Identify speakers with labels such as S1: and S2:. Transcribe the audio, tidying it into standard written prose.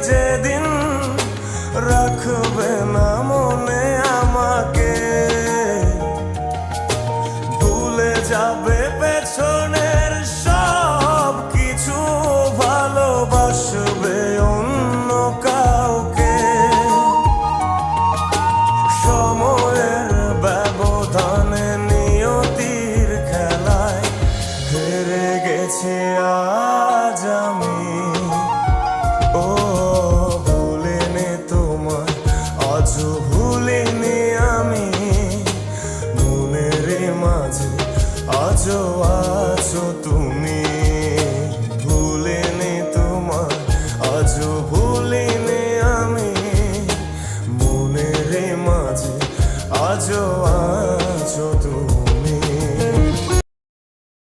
S1: যেদিন রাখবে না মনে আমাকে, ভুলে যাবে পেছনের সব কিছু, ভালোবাসবে অন্য কাউকে। সময়ের ব্যবধানে নিয়তির খেলায় হেরে গেছি আজ আমি। ও ভুলিনি তোমায়, আজও ভুলিনি আমি, মনের মাঝে আজও আছো তুমি।